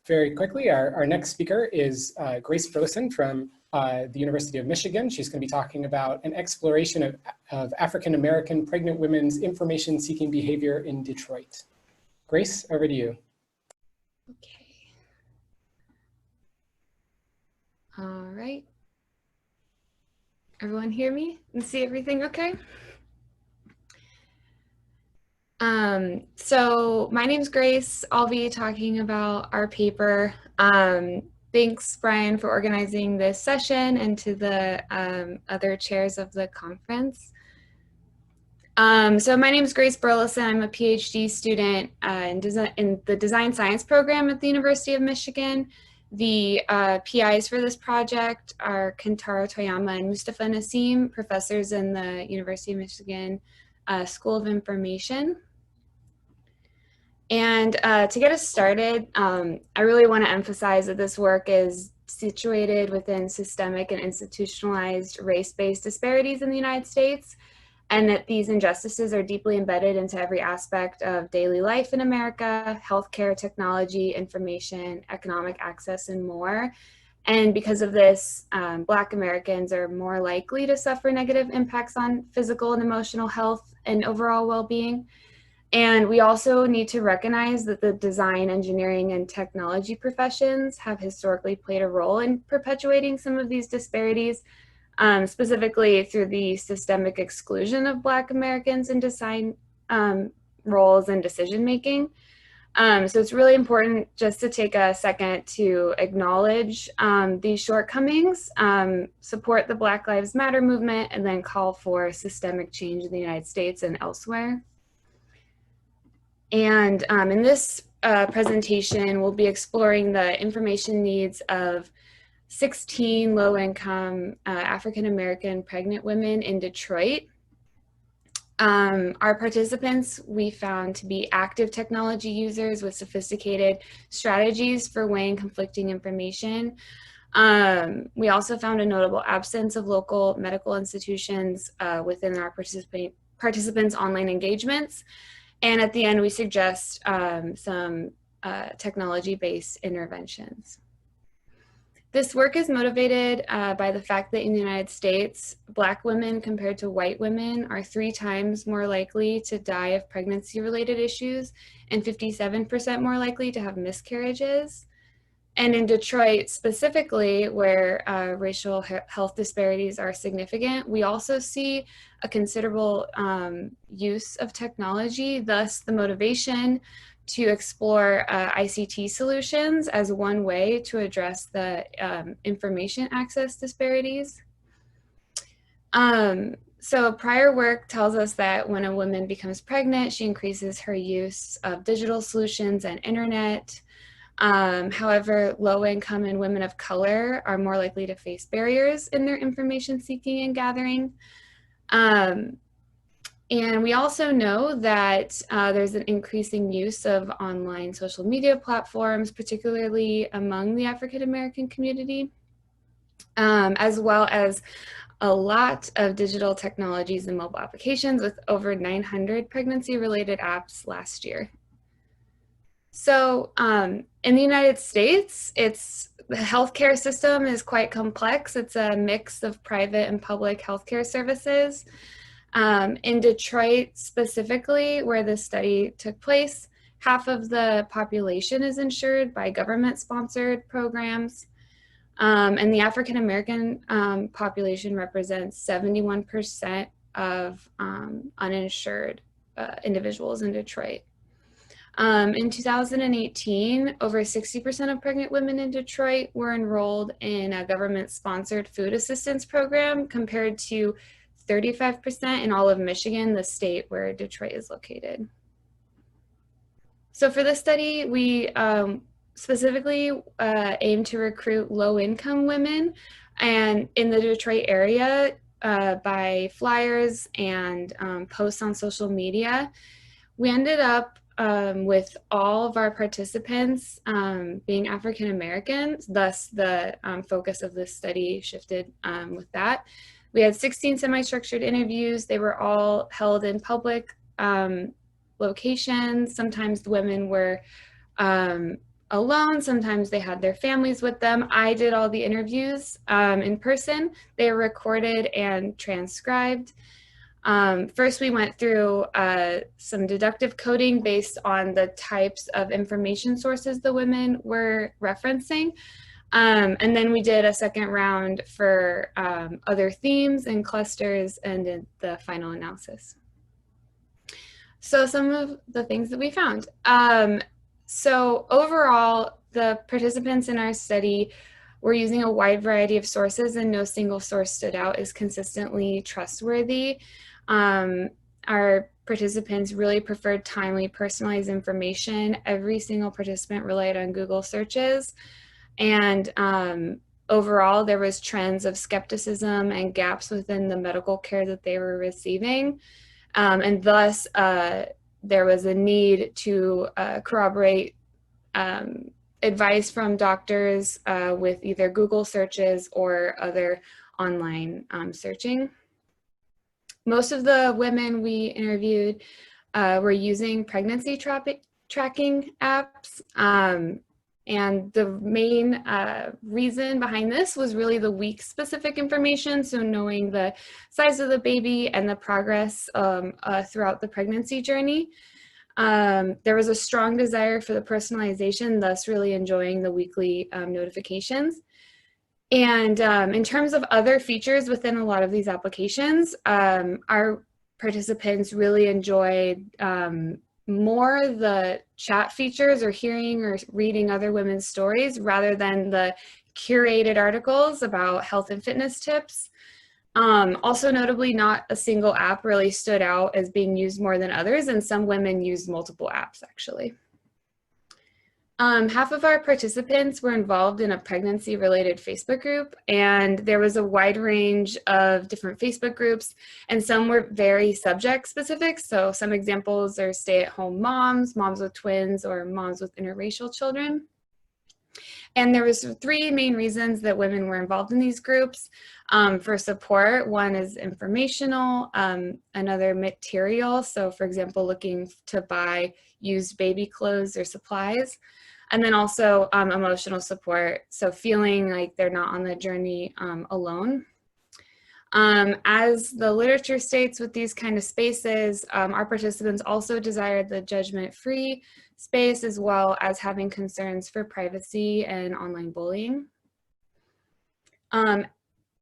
very quickly, our next speaker is Grace Burleson from the University of Michigan. She's going to be talking about an exploration of African-American pregnant women's information-seeking behavior in Detroit. Grace, over to you. Okay. All right. Everyone hear me and see everything okay? So my name's Grace. I'll be talking about our paper. Thanks, Brian, for organizing this session, and to the other chairs of the conference. So my name is Grace Burleson. I'm a PhD student in the Design Science program at the University of Michigan. The PIs for this project are Kentaro, Toyama, and Mustafa, Naseem, professors in the University of Michigan School of Information. And to get us started, I really want to emphasize that this work is situated within systemic and institutionalized race-based disparities in the United States, and that these injustices are deeply embedded into every aspect of daily life in America: healthcare, technology, information, economic access, and more. And because of this, Black Americans are more likely to suffer negative impacts on physical and emotional health and overall well-being. And we also need to recognize that the design, engineering, and technology professions have historically played a role in perpetuating some of these disparities, specifically through the systemic exclusion of Black Americans in design roles and decision-making. So it's really important just to take a second to acknowledge these shortcomings, support the Black Lives Matter movement, and then call for systemic change in the United States and elsewhere. And in this presentation, we'll be exploring the information needs of 16 low-income African-American pregnant women in Detroit. Our participants we found to be active technology users with sophisticated strategies for weighing conflicting information. We also found a notable absence of local medical institutions within our participants' online engagements. And at the end, we suggest some technology-based interventions. This work is motivated by the fact that in the United States, Black women compared to white women are 3 times more likely to die of pregnancy-related issues and 57% more likely to have miscarriages. And in Detroit specifically, where racial health disparities are significant, we also see a considerable use of technology, thus the motivation to explore ICT solutions as one way to address the information access disparities. So prior work tells us that when a woman becomes pregnant, she increases her use of digital solutions and internet. However, low-income and women of color are more likely to face barriers in their information seeking and gathering. And we also know that there's an increasing use of online social media platforms, particularly among the African-American community, as well as a lot of digital technologies and mobile applications, with over 900 pregnancy-related apps last year. So in the United States, the healthcare system is quite complex. It's a mix of private and public healthcare services. In Detroit specifically, where this study took place, half of the population is insured by government-sponsored programs. And the African-American population represents 71% of uninsured individuals in Detroit. In 2018, over 60% of pregnant women in Detroit were enrolled in a government-sponsored food assistance program, compared to 35% in all of Michigan, the state where Detroit is located. So for this study, we specifically aim to recruit low-income women and in the Detroit area by flyers and posts on social media. We ended up with all of our participants being African Americans, thus the focus of this study shifted with that. We had 16 semi-structured interviews. They were all held in public locations. Sometimes the women were alone. Sometimes they had their families with them. I did all the interviews in person. They were recorded and transcribed. First, we went through some deductive coding based on the types of information sources the women were referencing. And then we did a second round for other themes and clusters and in the final analysis. So some of the things that we found. So overall, the participants in our study were using a wide variety of sources, and no single source stood out as consistently trustworthy. Our participants really preferred timely, personalized information. Every single participant relied on Google searches. And overall, there was trends of skepticism and gaps within the medical care that they were receiving. And thus, there was a need to corroborate advice from doctors with either Google searches or other online searching. Most of the women we interviewed were using pregnancy tracking apps. And the main reason behind this was really the week-specific information, so knowing the size of the baby and the progress throughout the pregnancy journey. There was a strong desire for the personalization, thus really enjoying the weekly notifications. And in terms of other features within a lot of these applications, our participants really enjoyed more the chat features or hearing or reading other women's stories rather than the curated articles about health and fitness tips. Also notably, not a single app really stood out as being used more than others, and some women used multiple apps actually. Half of our participants were involved in a pregnancy-related Facebook group, and there was a wide range of different Facebook groups, and some were very subject-specific. So some examples are stay-at-home moms, moms with twins, or moms with interracial children. And there was 3 main reasons that women were involved in these groups for support. One is informational, another material. So for example, looking to buy used baby clothes or supplies. And then also emotional support. So feeling like they're not on the journey alone. As the literature states with these kind of spaces, our participants also desired the judgment-free space as well as having concerns for privacy and online bullying.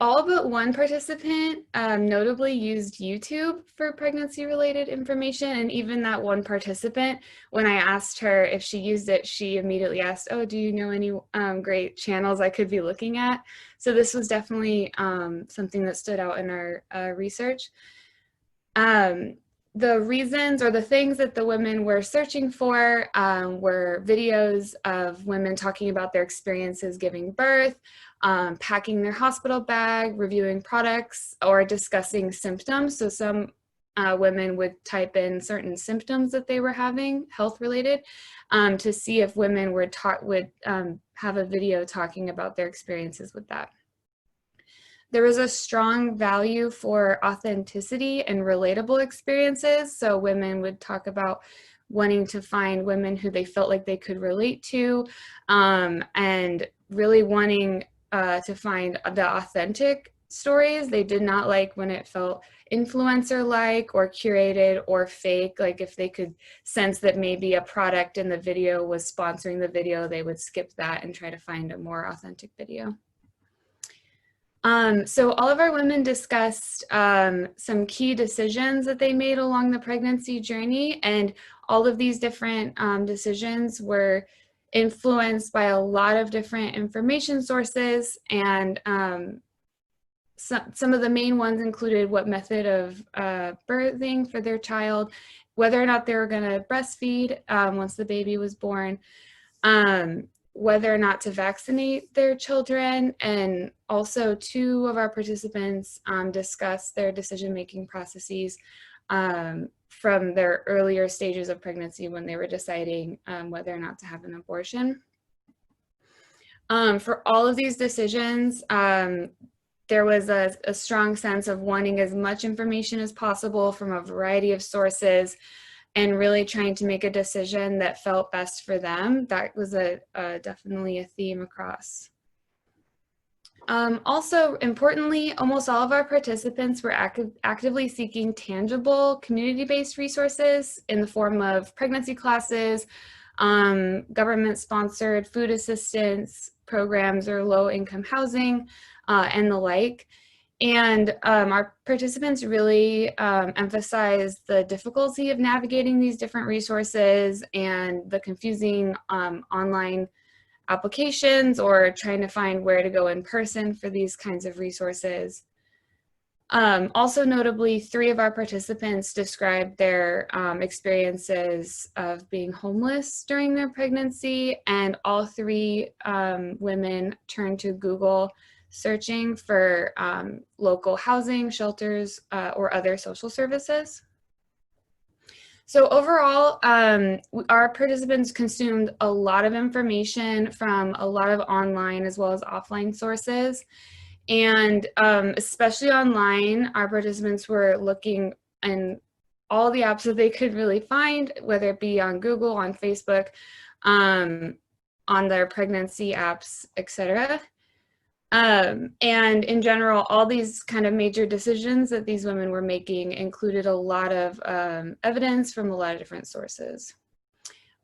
All but one participant notably used YouTube for pregnancy-related information, and even that one participant, when I asked her if she used it, she immediately asked, oh, do you know any great channels I could be looking at? So this was definitely something that stood out in our research. The reasons or the things that the women were searching for were videos of women talking about their experiences giving birth, packing their hospital bag, reviewing products, or discussing symptoms. So some women would type in certain symptoms that they were having, health-related, to see if women would have a video talking about their experiences with that. There was a strong value for authenticity and relatable experiences. So women would talk about wanting to find women who they felt like they could relate to, and really wanting to find the authentic stories. They did not like when it felt influencer-like or curated or fake. Like if they could sense that maybe a product in the video was sponsoring the video, they would skip that and try to find a more authentic video. So all of our women discussed some key decisions that they made along the pregnancy journey, and all of these different decisions were influenced by a lot of different information sources, and some of the main ones included what method of birthing for their child, whether or not they were going to breastfeed once the baby was born, whether or not to vaccinate their children, and also 2 of our participants discussed their decision-making processes from their earlier stages of pregnancy when they were deciding whether or not to have an abortion. For all of these decisions, there was a strong sense of wanting as much information as possible from a variety of sources, and really trying to make a decision that felt best for them. That was definitely a theme across. Also, importantly, almost all of our participants were actively seeking tangible community-based resources in the form of pregnancy classes, government-sponsored food assistance programs or low-income housing, and the like. And our participants really emphasized the difficulty of navigating these different resources and the confusing online applications or trying to find where to go in person for these kinds of resources. Also notably, 3 of our participants described their experiences of being homeless during their pregnancy, and all 3 women turned to Google searching for local housing, shelters, or other social services. So overall, our participants consumed a lot of information from a lot of online as well as offline sources. And especially online, our participants were looking in all the apps that they could really find, whether it be on Google, on Facebook, on their pregnancy apps, etc. And in general, all these kind of major decisions that these women were making included a lot of evidence from a lot of different sources.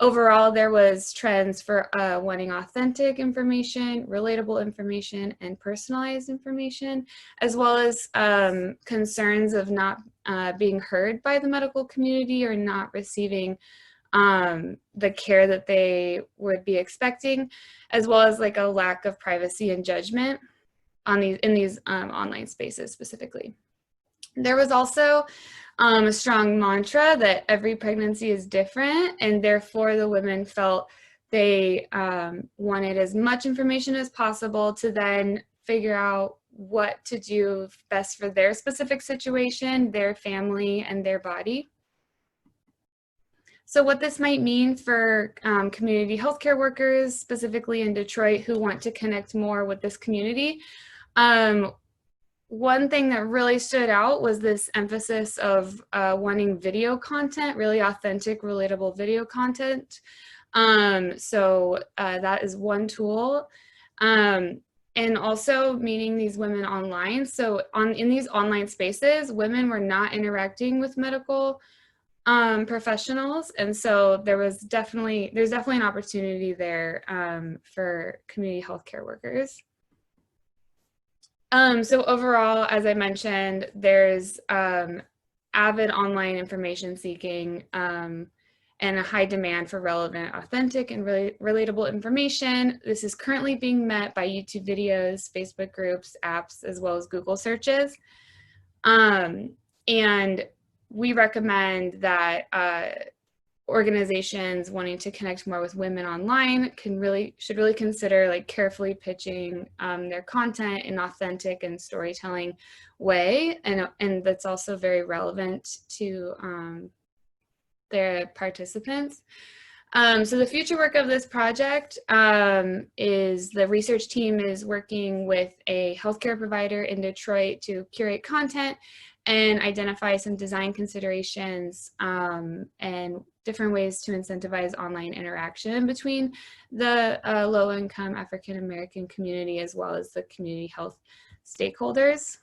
Overall, there was trends for wanting authentic information, relatable information, and personalized information, as well as concerns of not being heard by the medical community or not receiving the care that they would be expecting, as well as like a lack of privacy and judgment on in these online spaces specifically. There was also a strong mantra that every pregnancy is different, and therefore the women felt they wanted as much information as possible to then figure out what to do best for their specific situation, their family, and their body. So what this might mean for community healthcare workers, specifically in Detroit, who want to connect more with this community. One thing that really stood out was this emphasis of wanting video content, really authentic, relatable video content. So that is one tool. And also meeting these women online. So in these online spaces, women were not interacting with medical professionals, and so there's definitely an opportunity there for community healthcare workers. So overall, as I mentioned, there's avid online information seeking and a high demand for relevant, authentic, and relatable information. This is currently being met by YouTube videos, Facebook groups, apps, as well as Google searches. And we recommend that organizations wanting to connect more with women online should really consider like carefully pitching their content in authentic and storytelling way, and that's also very relevant to their participants. So the future work of this project is the research team is working with a healthcare provider in Detroit to curate content and identify some design considerations and different ways to incentivize online interaction between the low-income African-American community as well as the community health stakeholders.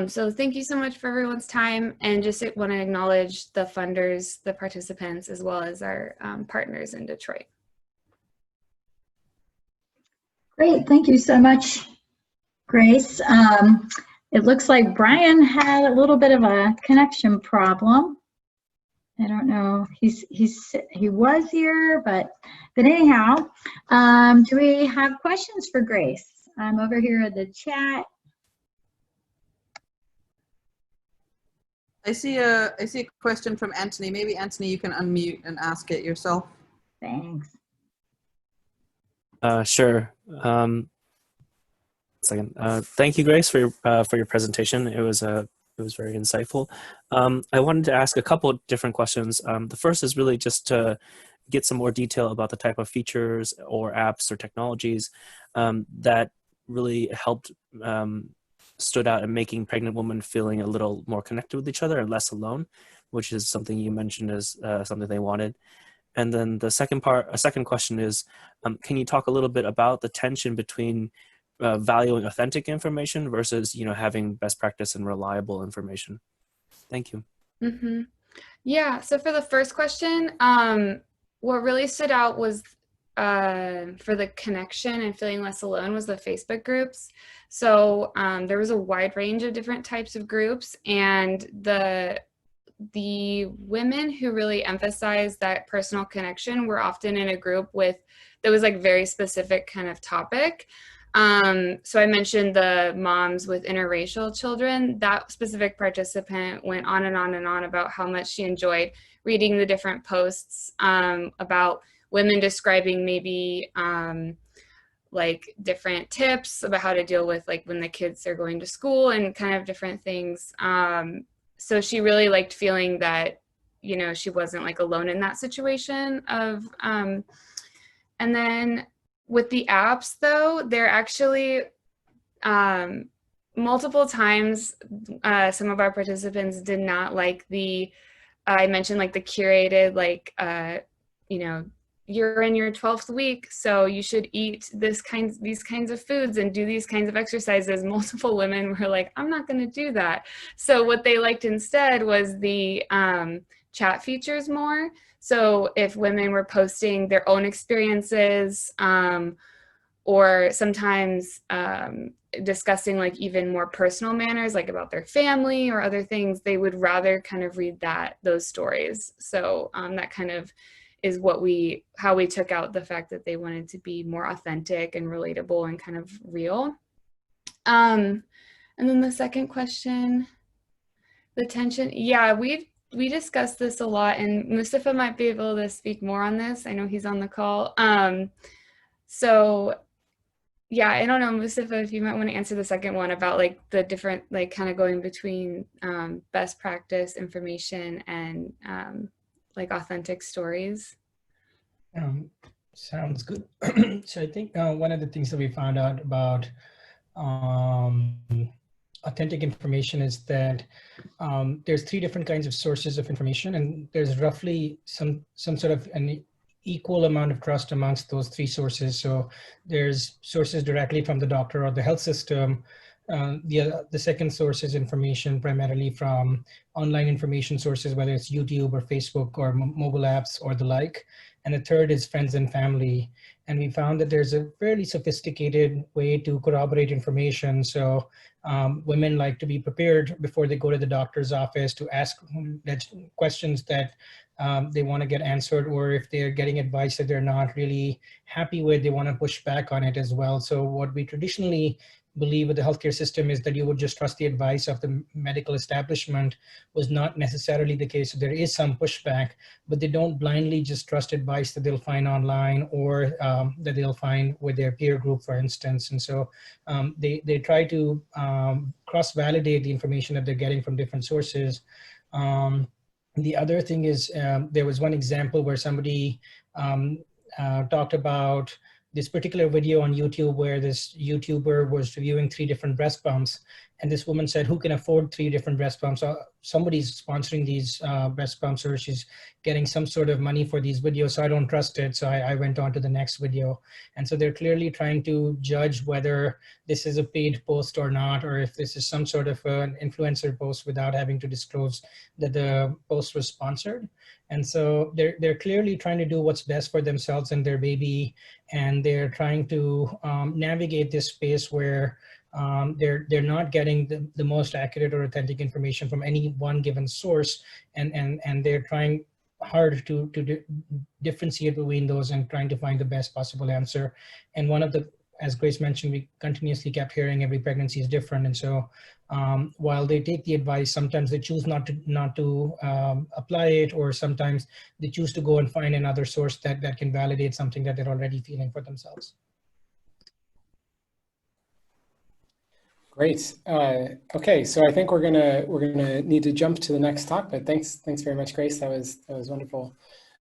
So thank you so much for everyone's time, and just want to acknowledge the funders, the participants, as well as our partners in Detroit. Great, thank you so much, Grace. It looks like Brian had a little bit of a connection problem. I don't know, he was here, but anyhow, do we have questions for Grace? I'm over here in the chat. I see a question from Anthony. Maybe Anthony, you can unmute and ask it yourself. Thanks. Sure. Second. Thank you, Grace, for your presentation. It was very insightful. I wanted to ask a couple of different questions. The first is really just to get some more detail about the type of features or apps or technologies that really helped stood out in making pregnant women feeling a little more connected with each other and less alone. which is something you mentioned as something they wanted. And then a second question is, can you talk a little bit about the tension between valuing authentic information versus, having best practice and reliable information? Thank you. Mm-hmm. Yeah, so for the first question, what really stood out was for the connection and feeling less alone was the Facebook groups. So there was a wide range of different types of groups, and the women who really emphasized that personal connection were often in a group that was like very specific kind of topic. So I mentioned the moms with interracial children. That specific participant went on and on and on about how much she enjoyed reading the different posts about women describing maybe like different tips about how to deal with like when the kids are going to school and kind of different things. So she really liked feeling that, she wasn't like alone in that situation and then with the apps though, they're actually multiple times some of our participants did not like I mentioned like the curated, like, you're in your 12th week, so you should eat these kinds of foods and do these kinds of exercises. Multiple women were like, I'm not going to do that. So what they liked instead was the chat features more. So if women were posting their own experiences or sometimes discussing like even more personal manners, like about their family or other things, they would rather kind of read those stories. So that kind of is how we took out the fact that they wanted to be more authentic and relatable and kind of real. And then the second question, the tension. Yeah, we discussed this a lot, and Mustafa might be able to speak more on this. I know he's on the call. So yeah, I don't know, Mustafa, if you might want to answer the second one about like the different, like kind of going between best practice information and like authentic stories. Sounds good. So I think one of the things that we found out about authentic information is that there's 3 different kinds of sources of information, and there's roughly some sort of an equal amount of trust amongst those 3 sources. So there's sources directly from the doctor or the health system. The second source is information primarily from online information sources, whether it's YouTube or Facebook or mobile apps or the like. And the third is friends and family. And we found that there's a fairly sophisticated way to corroborate information. So women like to be prepared before they go to the doctor's office to ask questions that they want to get answered, or if they're getting advice that they're not really happy with, they want to push back on it as well. So what we traditionally believe with the healthcare system is that you would just trust the advice of the medical establishment was not necessarily the case. So there is some pushback, but they don't blindly just trust advice that they'll find online or that they'll find with their peer group, for instance. And so they try to cross-validate the information that they're getting from different sources. The other thing is there was one example where somebody talked about this particular video on YouTube where this YouTuber was reviewing 3 different breast pumps. And this woman said, who can afford 3 different breast pumps? Somebody's sponsoring these breast pumps, or she's getting some sort of money for these videos, so I don't trust it. So I went on to the next video. And so they're clearly trying to judge whether this is a paid post or not, or if this is some sort of an influencer post without having to disclose that the post was sponsored. And so they're clearly trying to do what's best for themselves and their baby. And they're trying to navigate this space where they're not getting the most accurate or authentic information from any one given source, and they're trying hard to differentiate between those and trying to find the best possible answer. And one of the, as Grace mentioned, we continuously kept hearing every pregnancy is different, and so while they take the advice, sometimes they choose not to apply it, or sometimes they choose to go and find another source that can validate something that they're already feeling for themselves. Great. Okay, so I think we're gonna need to jump to the next talk, but thanks very much, Grace. That was wonderful.